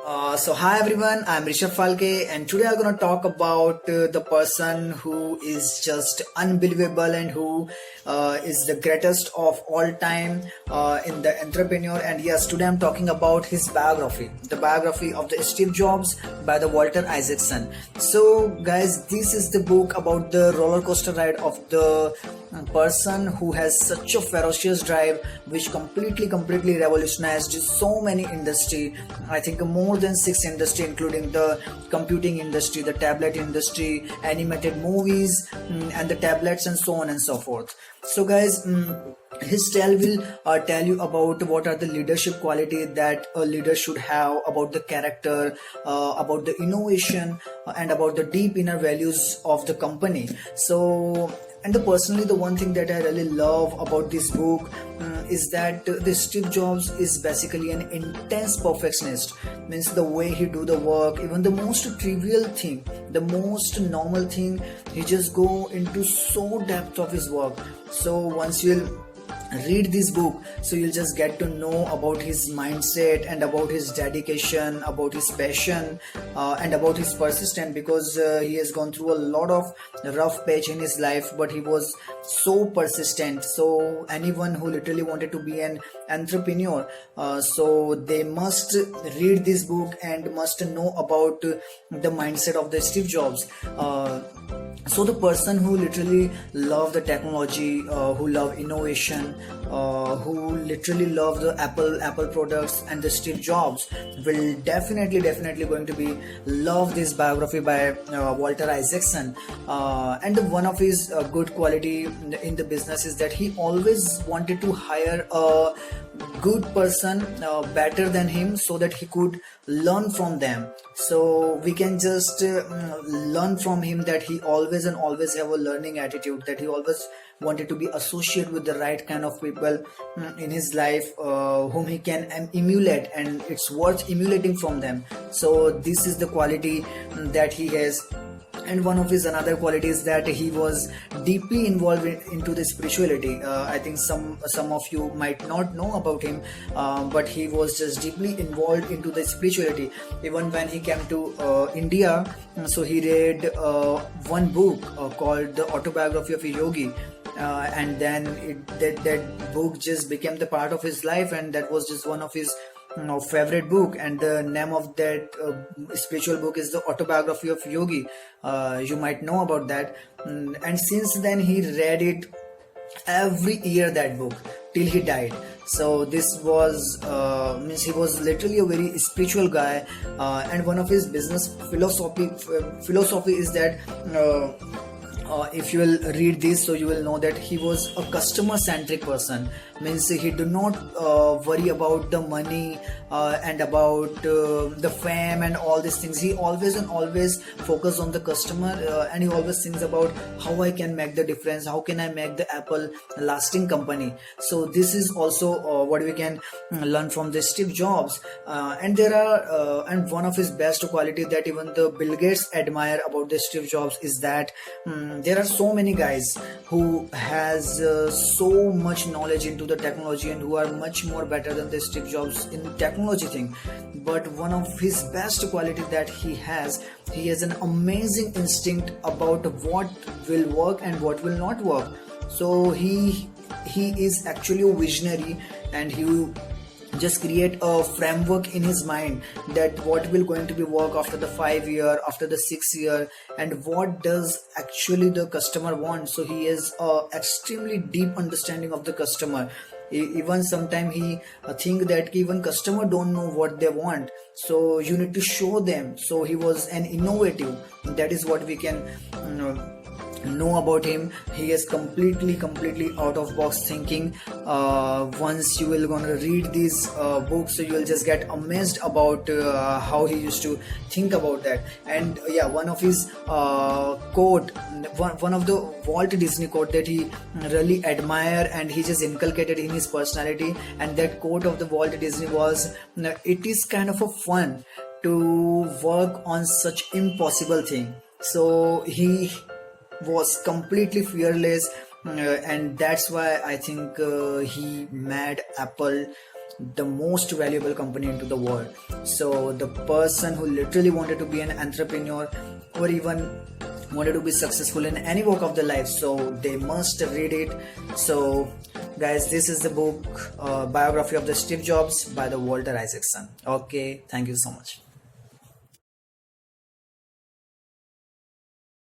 So hi everyone, I'm Rishabh Falke and today I'm gonna talk about the person who is just unbelievable and who is the greatest of all time in the entrepreneur. And yes, today I'm talking about his biography, the biography of the Steve Jobs by the Walter Isaacson. So guys, this is the book about the roller coaster ride of the person who has such a ferocious drive which completely revolutionized so many industry. I think more than 6 industry, including the computing industry, the tablet industry, animated movies, and the tablets, and so on and so forth. So guys, his tale will tell you about what are the leadership quality that a leader should have, about the character, about the innovation, and about the deep inner values of the company. So, and personally, the one thing that I really love about this book is that the Steve Jobs is basically an intense perfectionist. Means the way he do the work, even the most trivial thing, the most normal thing, he just go into so depth of his work. So once you'll read this book, so you'll just get to know about his mindset and about his dedication, about his passion, and about his persistence, because he has gone through a lot of rough patch in his life, but he was so persistent. So anyone who literally wanted to be an entrepreneur, so they must read this book and must know about the mindset of the Steve Jobs. So the person who literally love the technology, who love innovation, who literally love the Apple products and the Steve Jobs will definitely going to be love this biography by Walter Isaacson. And one of his good quality in the business is that he always wanted to hire a good person better than him, so that he could learn from them. So we can just learn from him that he always have a learning attitude, that he always wanted to be associated with the right kind of people in his life, whom he can emulate, and it's worth emulating from them. So this is the quality that he has. And one of his another qualities that he was deeply involved into the spirituality. I think some of you might not know about him, but he was just deeply involved into the spirituality. Even when he came to India, so he read one book called The Autobiography of a Yogi. And then that book just became the part of his life, and that was just one of his favorite book. And the name of that spiritual book is The Autobiography of Yogi. You might know about that. And since then he read it every year, that book, till he died. So this was means he was literally a very spiritual guy. And one of his business philosophy is that if you will read this, so you will know that he was a customer centric person. Means he do not worry about the money and about the fame and all these things. He always focus on the customer, and he always thinks about how I can make the difference, how can I make the Apple lasting company. So this is also what we can learn from the Steve Jobs. And there are and one of his best quality that even the Bill Gates admire about the Steve Jobs is that there are so many guys who has so much knowledge into the technology and who are much more better than the Steve Jobs in technology thing. But one of his best quality that he has an amazing instinct about what will work and what will not work. So he is actually a visionary, and he just create a framework in his mind that what will going to be work after the 5 year, after the 6 year, and what does actually the customer want. So he has a extremely deep understanding of the customer. Even sometimes he think that even customer don't know what they want, so you need to show them. So he was an innovative. That is what we can know about him. He is completely out of box thinking. Once you will gonna read these books, so you will just get amazed about how he used to think about that. And yeah, one of his quote, one of the Walt Disney quote that he really admire and he just inculcated in his personality, and that quote of the Walt Disney was, it is kind of a fun to work on such impossible thing. So he was completely fearless, and that's why I think he made Apple the most valuable company into the world. So the person who literally wanted to be an entrepreneur or even wanted to be successful in any walk of the life, so they must read it. So guys, this is the book, biography of the Steve Jobs by the Walter Isaacson. Okay, thank you so much.